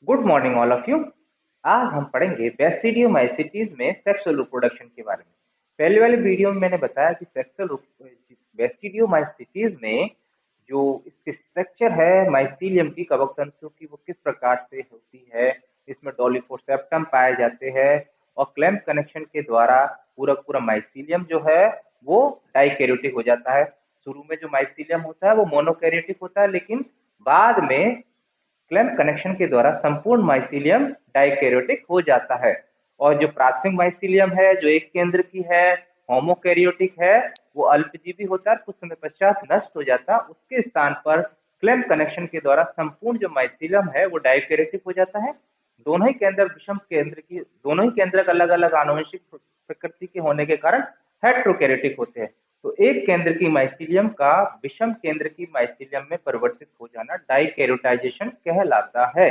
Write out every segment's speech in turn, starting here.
Good morning all of you. आज हम पढ़ेंगे बैसिडियोमाइसीटीज में सेक्सुअल रिप्रोडक्शन के बारे में। पहले वाले वीडियो में मैंने बताया कि बैसिडियोमाइसीटीज में जो इसके स्ट्रक्चर है माइसीलियम की कवक तंतु की वो किस प्रकार से होती है, इसमें डोलिफोसेप्टम पाए जाते हैं और क्लैम्प कनेक्शन के द्वारा पूरा पूरा माइसीलियम जो है वो डाइकैरियोटिक हो जाता है। शुरू में जो माइसीलियम होता है वो मोनोकैरियोटिक होता है, लेकिन बाद में क्लैम्प कनेक्शन के द्वारा संपूर्ण माइसीलियम डाइकैरियोटिक हो जाता है। और जो प्राथमिक माइसीलियम है जो एक केंद्र की है, होमोकैरियोटिक है, वो अल्पजीवी होता है, कुछ समय पश्चात नष्ट हो जाता है। उसके स्थान पर क्लैम्प कनेक्शन के द्वारा संपूर्ण जो माइसीलियम है वो डाइकैरियोटिक हो जाता है। दोनों ही केंद्रक अलग अलग आनुवंशिक प्रकृति के होने के कारण हेट्रोकैरियोटिक होते हैं। तो एक केंद्र की माइसीलियम का विषम केंद्र की माइसीलियम में परिवर्तित हो जाना डाइकैरियोटाइजेशन कहलाता है।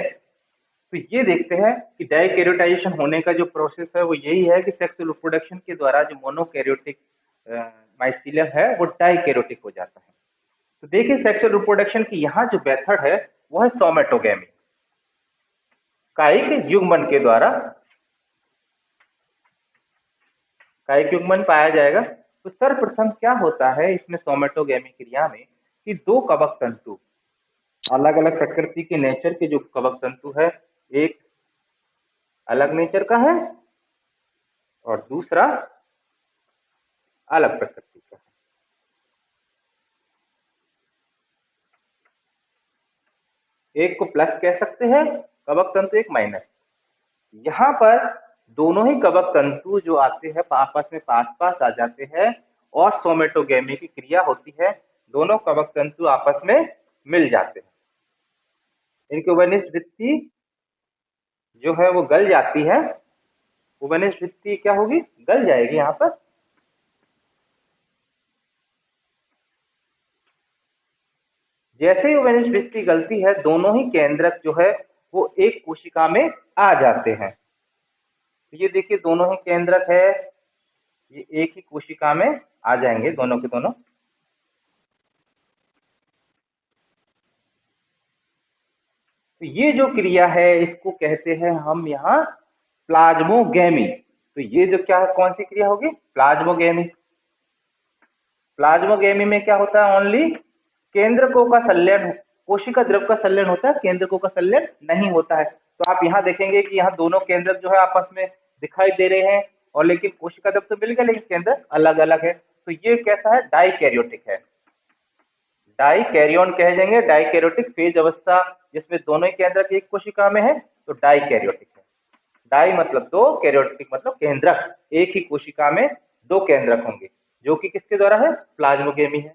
तो ये देखते हैं कि डाइकैरियोटाइजेशन होने का जो प्रोसेस है वो यही है कि सेक्सुअल रिप्रोडक्शन के द्वारा जो मोनोकैरियोटिक माइसीलियम है वो डाइकैरियोटिक हो जाता है। तो देखिए सेक्सुअल रिप्रोडक्शन की यहाँ जो मेथड है वो है सोमेटोगेमी, कायिक युग्मन के द्वारा कायिक युग्मन पाया जाएगा। तो सर्वप्रथम क्या होता है इसमें सोमेटोगेमी क्रिया में कि दो कवक तंतु अलग अलग प्रकृति के नेचर के जो कवक तंतु है, एक अलग नेचर का है और दूसरा अलग प्रकृति का है। एक को प्लस कह सकते हैं कवक तंतु, एक माइनस। यहाँ पर दोनों ही कवक तंतु जो आते हैं आपस में पास पास आ जाते हैं और सोमेटोगेमी की क्रिया होती है। दोनों कवक तंतु आपस में मिल जाते हैं, इनकी उभयनिष्ठ वृत्ति जो है वो गल जाती है। उभयनिष्ठ वृत्ति क्या होगी, गल जाएगी। यहाँ पर जैसे ही उभयनिष्ठ वृत्ति गलती है दोनों ही केंद्रक जो है वो एक कोशिका में आ जाते हैं। तो ये देखिए दोनों ही केंद्रक है, ये एक ही कोशिका में आ जाएंगे दोनों के दोनों। तो ये जो क्रिया है इसको कहते हैं हम यहाँ प्लाज्मोगेमी। तो ये जो क्या कौन सी क्रिया होगी, प्लाज्मोगेमी। प्लाज्मोगेमी में क्या होता है, ओनली केंद्रकों का संलयन, कोशिका द्रव का संलयन होता है, केंद्रकों का संलयन नहीं होता है। तो आप यहाँ देखेंगे कि यहाँ दोनों केंद्रक जो है आपस में दिखाई दे रहे हैं और लेकिन कोशिका द्रव तो मिल गया लेकिन केंद्र अलग अलग है। तो ये कैसा है, डाइकैरियोटिक है। डाइकैरियोन कह देंगे, डाइकैरियोटिक फेज अवस्था जिसमें दोनों ही केंद्रक एक कोशिका में है तो डाइकैरियोटिक है। डाई मतलब दो, कैरियोटिक मतलब केंद्रक, एक ही कोशिका में दो केंद्रक होंगे, जो कि किसके द्वारा है, प्लाज्मोगेमी है।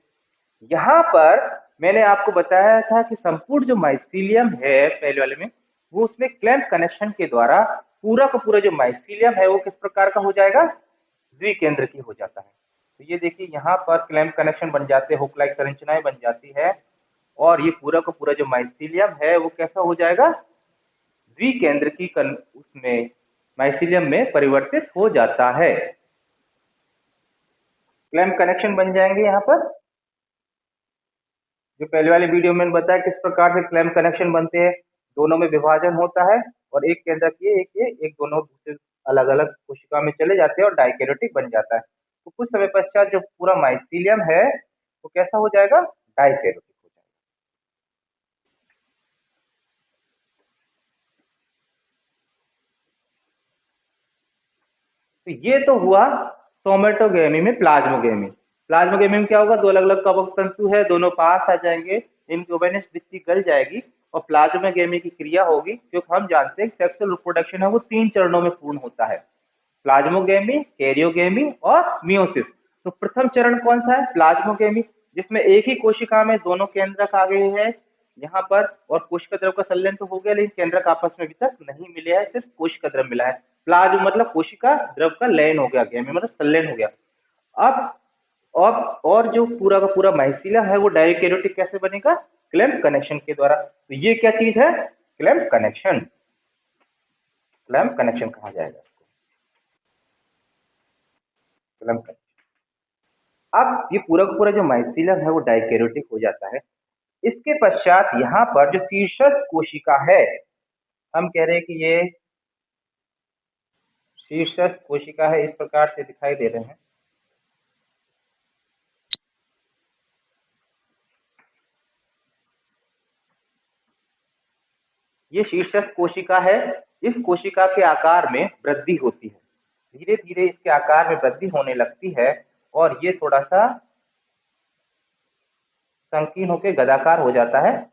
यहाँ पर मैंने आपको बताया था कि संपूर्ण जो माइसीलियम है पहले वाले में, वो उसमें क्लैम्प कनेक्शन के द्वारा पूरा का पूरा जो माइसीलियम है वो किस प्रकार का हो जाएगा, द्विकेंद्र की हो जाता है। तो ये देखिए यहाँ पर क्लैम्प कनेक्शन बन जाते हैं, हुक लाइक संरचनाएं बन जाती है और ये पूरा का पूरा जो माइसीलियम है वो कैसा हो जाएगा, द्विकेंद्र की उसमें माइसीलियम में परिवर्तित हो जाता है। क्लैम्प कनेक्शन बन जाएंगे यहाँ पर, जो पहले वाले वीडियो में बताया किस प्रकार से क्लैम्प कनेक्शन बनते हैं। दोनों में विभाजन होता है और एक केंद्रक ये एक दोनों दूसरे अलग अलग कोशिका में चले जाते हैं और डाइकैरियोटिक बन जाता है। तो कुछ समय पश्चात जो पूरा माइसीलियम है वो कैसा हो जाएगा, डाइकैरियोटिक हो जाएगा। तो ये तो हुआ सोमेटोगेमी में प्लाज्मोगेमी। प्लाज्मोगेमी में क्या होगा, दो अलग अलग कवक तंतु है, दोनों पास आ जाएंगे, इनकी उभयनिष्ठ वृत्ति गल जाएगी और प्लाज्मोगेमी की क्रिया होगी। क्योंकि हम जानते हैं सेक्सुअल रिप्रोडक्शन है वो 3 चरणों में पूर्ण होता है, प्लाज्मोगेमी, कैरियोगेमी और मियोसिस। तो प्रथम चरण कौन सा है, प्लाज्मोगेमी, जिसमें एक ही कोशिका में दोनों केंद्रक आ गए हैं यहाँ पर और कोशिका द्रव का संलयन तो हो गया लेकिन केंद्रक आपस में अभी तक नहीं मिले हैं, सिर्फ कोशिका द्रव मिला है। प्लाज्म मतलब कोशिका द्रव का लयन हो गया, गेमी मतलब संलयन हो गया। अब और जो पूरा का पूरा माइसीलियम है वो डाइकैरियोटिक कैसे बनेगा, क्लैम्प कनेक्शन के द्वारा। तो ये क्या चीज है, क्लैम्प कनेक्शन, क्लैम्प कनेक्शन कहा जाएगा इसको, क्लैम्प कनेक्शन। अब ये पूरा का पूरा जो माइसीलियम है वो डाइकैरियोटिक हो जाता है। इसके पश्चात यहाँ पर जो शीर्षस्थ कोशिका है हम कह रहे हैं कि ये शीर्षस्थ कोशिका है, इस प्रकार से दिखाई दे रहे हैं। ये शीर्षस्थ कोशिका है। इस कोशिका के आकार में वृद्धि होती है, धीरे धीरे इसके आकार में वृद्धि होने लगती है और ये थोड़ा सा संकीर्ण होकर गदाकार हो जाता है।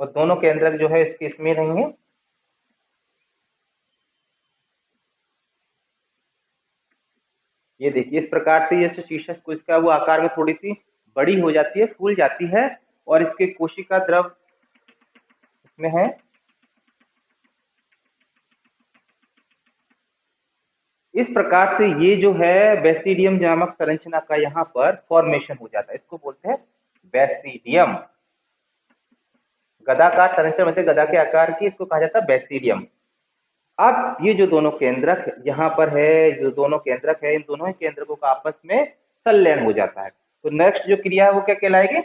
और दोनों केंद्रक जो है इसके इसमें रहेंगे। ये देखिए, इस प्रकार से ये शीर्षस्थ कोशिका वो आकार में थोड़ी सी बड़ी हो जाती है, फूल जाती है और इसके कोशिका द्रव इसमें है। इस प्रकार से ये जो है बेसिडियम नामक संरचना का यहाँ पर फॉर्मेशन हो जाता है, इसको बोलते हैं बेसिडियम। गदाकार संरचना में से गदा के आकार की, इसको कहा जाता है बेसिडियम। अब ये जो दोनों केंद्रक यहाँ पर है, जो दोनों केंद्रक है, इन दोनों ही केंद्रकों का आपस में संलयन हो जाता है। तो नेक्स्ट जो क्रिया है वो क्या कहलाएगी?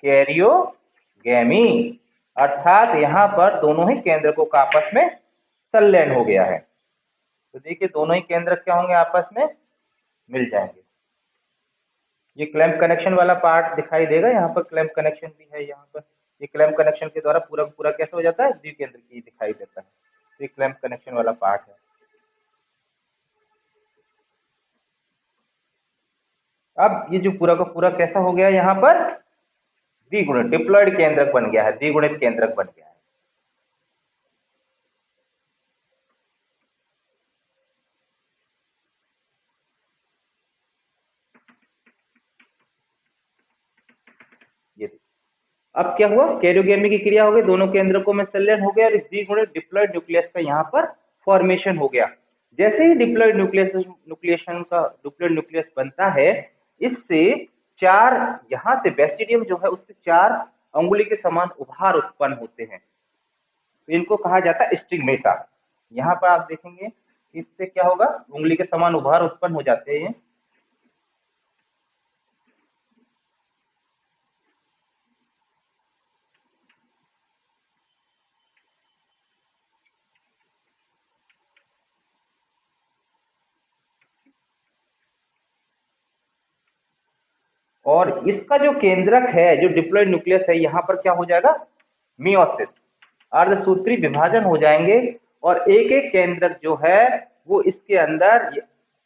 कैरियोगैमी। अर्थात यहाँ पर दोनों ही केंद्रकों का आपस में संलयन हो गया है। तो देखिए, दोनों ही केंद्रक क्या होंगे, आपस में मिल जाएंगे। ये क्लैंप कनेक्शन वाला पार्ट दिखाई देगा, यहाँ पर क्लैंप कनेक्शन भी है। यहाँ पर ये क्लैंप कनेक्शन के द्वारा पूरा पूरा कैसे हो जाता है, द्विकेंद्रकीय दिखाई देता है। तो ये क्लैंप कनेक्शन वाला पार्ट है। अब ये जो पूरा का पूरा कैसा हो गया, यहाँ पर द्विगुणित डिप्लॉयड केंद्रक बन गया है, द्विगुणित केंद्रक बन गया है। ये अब क्या हुआ, कैरियोगेमी की क्रिया हो गई, दोनों केंद्रकों में संलयन हो गया और द्विगुणित डिप्लॉयड न्यूक्लियस का यहाँ पर फॉर्मेशन हो गया। जैसे ही डिप्लॉयड न्यूक्लियस बनता है, इससे चार, यहाँ से बेसिडियम जो है उससे चार अंगुली के समान उभार उत्पन्न होते हैं। तो इनको कहा जाता है स्टिग्मेटा। यहाँ पर आप देखेंगे इससे क्या होगा, उंगली के समान उभार उत्पन्न हो जाते हैं। और इसका जो केंद्रक है, जो डिप्लॉयड न्यूक्लियस है, यहाँ पर क्या हो जाएगा, मियोसिस, अर्धसूत्री विभाजन हो जाएंगे और एक एक केंद्रक जो है वो इसके अंदर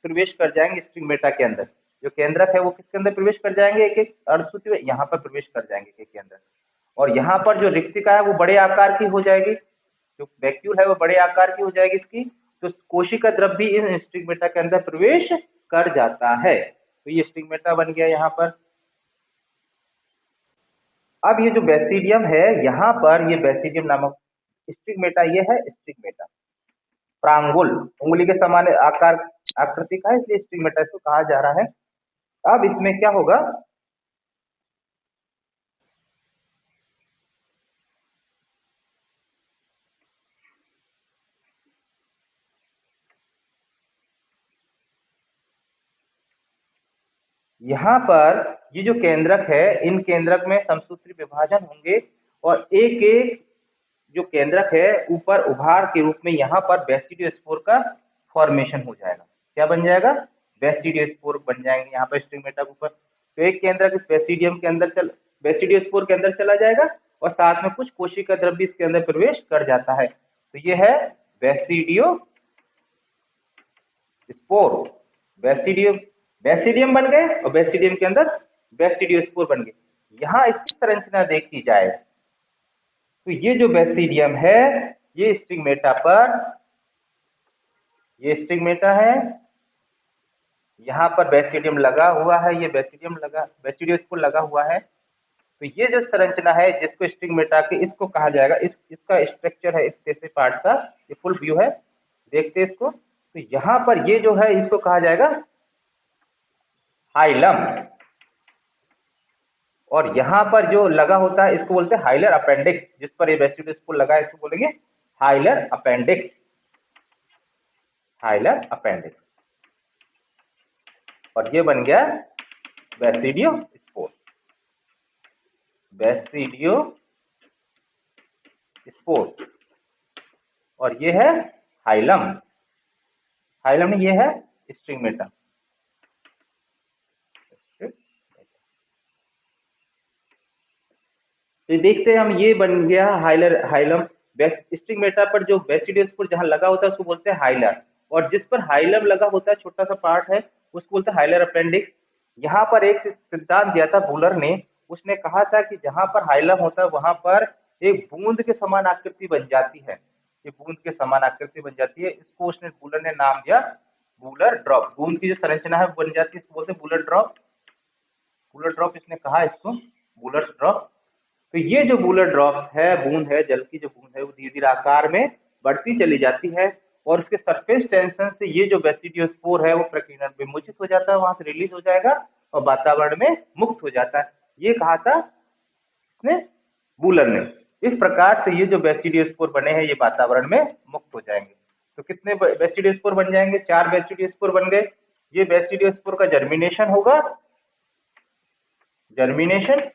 प्रवेश कर जाएंगे, स्टिग्मेटा के अंदर। जो केंद्रक है वो किसके अंदर प्रवेश कर जाएंगे, एक एक अर्धसूत्री यहाँ पर प्रवेश कर जाएंगे एक के अंदर। और यहाँ पर जो रिक्तिका है वो बड़े आकार की हो जाएगी, जो वैक्यूल है वो बड़े आकार की हो जाएगी इसकी। तो कोशिका द्रव भी इन स्टिग्मेटा के अंदर प्रवेश कर जाता है। तो ये स्टिग्मेटा बन गया यहाँ पर। अब ये जो बेसिडियम है, यहाँ पर ये बेसिडियम नामक स्टिग्मेटा, ये है स्टिग्मेटा, प्रांगुल, उंगली के समान आकार आकृति का है, इसलिए स्टिग्मेटा इसको कहा जा रहा है। अब इसमें क्या होगा, यहाँ पर ये जो केंद्रक है, इन केंद्रक में समसूत्री विभाजन होंगे और एक एक जो केंद्रक है ऊपर उभार के रूप में यहाँ पर बेसिडियोस्पोर का फॉर्मेशन हो जाएगा। क्या बन जाएगा, बेसिडियोस्पोर बन जाएंगे यहाँ पर स्टिग्मेटा के ऊपर। तो एक केंद्रक इस बेसिडियोस्पोर के अंदर चला जाएगा और साथ में कुछ कोशिका द्रव्य भी इसके अंदर प्रवेश कर जाता है। तो ये है बेसिडियोस्पोर। बेसिडियम बन गए और बेसिडियम के अंदर बेसिडियोस्पोर बन गए। यहाँ इसकी संरचना देखी जाए तो ये जो बेसिडियम है, ये स्टिग्मेटा पर, ये स्टिग्मेटा है, यहाँ पर बेसिडियम लगा हुआ है, ये बेसिडियोस्पोर लगा हुआ है। तो ये जो संरचना है जिसको स्टिग्मेटा के, इसको कहा जाएगा, इसका स्ट्रक्चर है, इस जैसे पार्ट का ये फुल व्यू है, देखते हैं इसको। तो यहाँ पर ये जो है इसको कहा जाएगा हाइलम, और यहाँ पर जो लगा होता है इसको बोलते हैं हाइलर अपेंडिक्स। जिस पर ये बेसिडियोस्पोर लगा है इसको बोलेंगे हाइलर अपेंडिक्स, हाइलर अपेंडिक्स। और ये बन गया बेसिडियोस्पोर। बेसिडियोस्पोर, और ये है हाइलम। हाइलम नहीं, ये है स्टिग्मेटा। तो देखते हैं हम, ये बन गया हाइलम। स्टिग्मेटा पर जो बेसिडियोस्पोर जहां लगा होता है उसको बोलते हैं हाइलर, और जिस पर हाइलम लगा होता है, छोटा सा पार्ट है, उसको बोलते हैं हाइलर अपेंडिक्स। यहाँ पर एक सिद्धांत दिया था वूलर ने, उसने कहा था कि जहां पर हाइलम होता है वहां पर एक बूंद के समान आकृति बन जाती है, ये बूंद के समान आकृति बन जाती है। इसको उसने वूलर ने नाम दिया वूलर ड्रॉप। बूंद की जो संरचना है बन जाती है, इसको बोलते हैं वूलर ड्रॉप। वूलर ड्रॉप इसने कहा इसको, वूलर ड्रॉप। तो ये जो वूलर ड्रॉप्स है, बूंद है, जल की जो बूंद है, वो धीरे धीरे आकार में बढ़ती चली जाती है, और उसके सरफेस टेंशन से ये जो बेसिडियोस्पोर है वो प्रकीर्णन विमोचित हो जाता है, वहां से रिलीज हो जाएगा और वातावरण में मुक्त हो जाता है। ये कहा था इसने, वूलर ने। इस प्रकार से ये जो बेसिडियोस्पोर बने हैं ये वातावरण में मुक्त हो जाएंगे। तो कितने बेसिडियोस्पोर बन जाएंगे? 4 बेसिडियोस्पोर बन गए। ये बेसिडियोस्पोर का जर्मिनेशन होगा, जर्मिनेशन,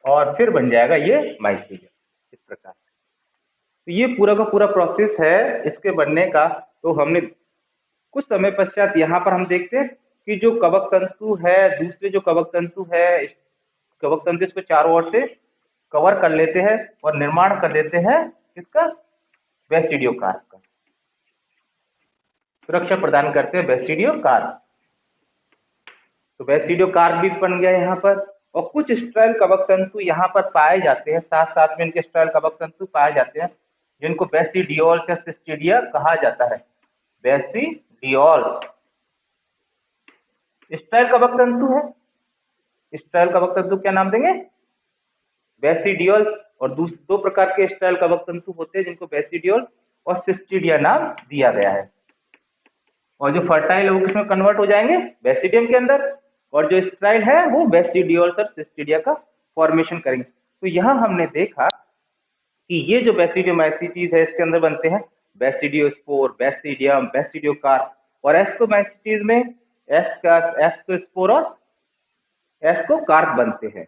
और फिर बन जाएगा ये माइसीलियम, इस प्रकार। तो ये पूरा का पूरा प्रोसेस है इसके बनने का। तो हमने कुछ समय पश्चात यहाँ पर हम देखते हैं कि जो कवक तंतु है, दूसरे जो कवक तंतु है, कवक तंतु इसको चारों ओर से कवर कर लेते हैं और निर्माण कर देते हैं इसका, बेसिडियोकार्प का सुरक्षा प्रदान करते हैं बेसिडियोकार्प। तो बेसिडियोकार्प भी बन गया यहाँ पर। और कुछ स्ट्राइल कवक तंतु यहाँ पर पाए जाते हैं, साथ साथ में इनके स्ट्राइल कवक तंतु पाए जाते हैं, जिनको बेसिडियोल्स या सिस्टिडिया कहा जाता है। बेसिडियोल्स स्ट्राइल कवक तंतु है। स्ट्राइल कवक तंतु क्या नाम देंगे? बेसिडियोल्स। और दो प्रकार के स्ट्राइल कवक तंतु होते हैं जिनको बेसिडियोल और सिस्टिडिया नाम दिया गया है। और जो फर्टाइल है वो किसमें कन्वर्ट हो जाएंगे? बेसिडियम के अंदर। और जो स्ट्राइल है वो बेसिडियोल्स और सिस्टिडिया का फॉर्मेशन करेंगे। तो यहाँ हमने देखा कि ये जो बेसिडियोमाइसीटीज है इसके अंदर बनते हैं बेसिडियोस्पोर, बेसिडियम, बेसिडियोकार्प, और एस्कोमाइसीटीज में एस्कोस्पोर और एस्कोकार्प बनते हैं।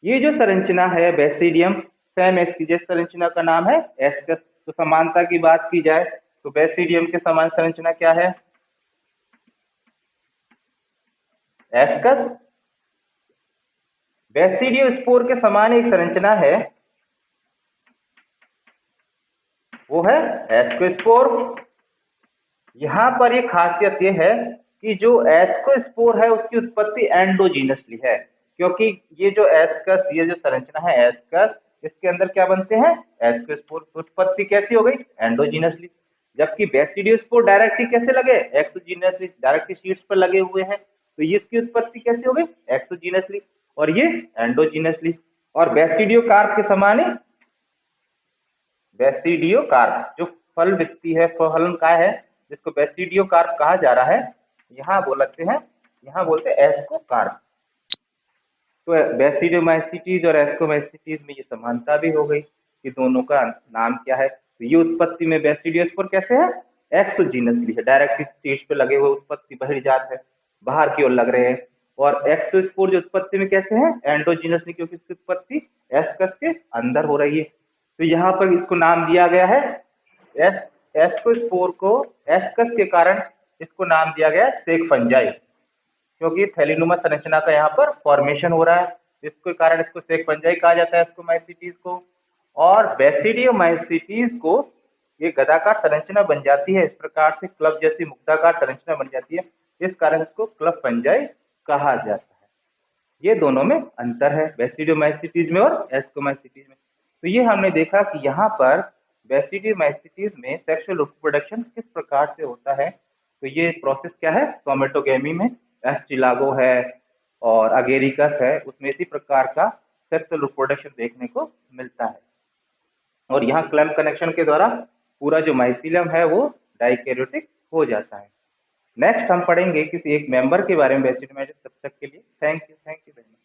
ये जो संरचना है बेसिडियम, सेम इसकी जिस संरचना का नाम है एस्कस। तो समानता की बात की जाए तो बेसिडियम के समान संरचना क्या है? एस्कस। बेसिडियोस्पोर के समान एक संरचना है, वो है एस्कोस्पोर। यहां पर एक खासियत यह है कि जो एस्कोस्पोर है उसकी उत्पत्ति एंडोजीनसली है, क्योंकि ये जो एस्कस, ये जो संरचना है एस्कस, इसके अंदर क्या बनते हैं? एस्कोस्पोर। उत्पत्ति कैसी हो गई? एंडोजीनसली। जबकि बेसिडियोस्पोर डायरेक्टली कैसे लगे? एक्सोजीनसली, डायरेक्टली शीट्स पर लगे हुए हैं। तो ये इसकी उत्पत्ति कैसी हो गई? एक्सोजीनसली, और ये एंडोजीनसली। और बेसिडियोकार्प के समान ही बेसिडियोकार्प जो फल वित्ती है, फलन काय है, जिसको बेसिडियोकार्प कहा जा रहा है, यहाँ बोलते हैं, यहाँ बोलते हैं एस्कोकार्प। तो बेसिडियोमाइसीटीज और एस्कोमाइसीटीज में ये समानता भी हो गई कि दोनों का नाम क्या है। तो ये उत्पत्ति में बेसिडियोस्पोर कैसे है? एक्सोजीनसली है, डायरेक्टली शीट्स पे लगे हुए, उत्पत्ति बहिर्जात है, बाहर की ओर लग रहे हैं। और एक्सोस्पोर जो उत्पत्ति में कैसे है? एंडोजीनसली, क्योंकि इसकी उत्पत्ति एस्कस के अंदर हो रही है। तो यहाँ पर इसको नाम दिया गया है एस्कोस्पोर को, एस्कस के कारण इसको नाम दिया गया है सेक फंजाई, क्योंकि थैलीनुमा संरचना का यहाँ पर फॉर्मेशन हो रहा है, जिसके कारण इसको सेक फंजाई कहा जाता है एस्कोमाइसीटीज को। और बेसिडियोमाइसीटीज को ये गदाकार संरचना बन जाती है, इस प्रकार से क्लब जैसी मुक्ताकार संरचना बन जाती है, इस कारण इसको क्लब फंजाई कहा जाता है। ये दोनों में अंतर है, बेसिडियोमाइसीटीज में और एस्कोमाइसीटीज में। तो ये हमने देखा कि यहाँ पर बेसिडियोमाइसीटीज में सेक्सुअल रिप्रोडक्शन किस प्रकार से होता है। तो ये प्रोसेस क्या है? सोमेटोगेमी में एस्टिलागो है और अगेरिकस है, उसमें इसी प्रकार का सेक्सुअल रिप्रोडक्शन देखने को मिलता है। और यहाँ क्लैम्प कनेक्शन के द्वारा पूरा जो माइसीलियम है वो डाइकैरियोटिक हो जाता है। नेक्स्ट हम पढ़ेंगे किसी एक मेंबर के बारे में बेसिडियोमाइसीटीज। तब तक के लिए थैंक यू वेरी मच।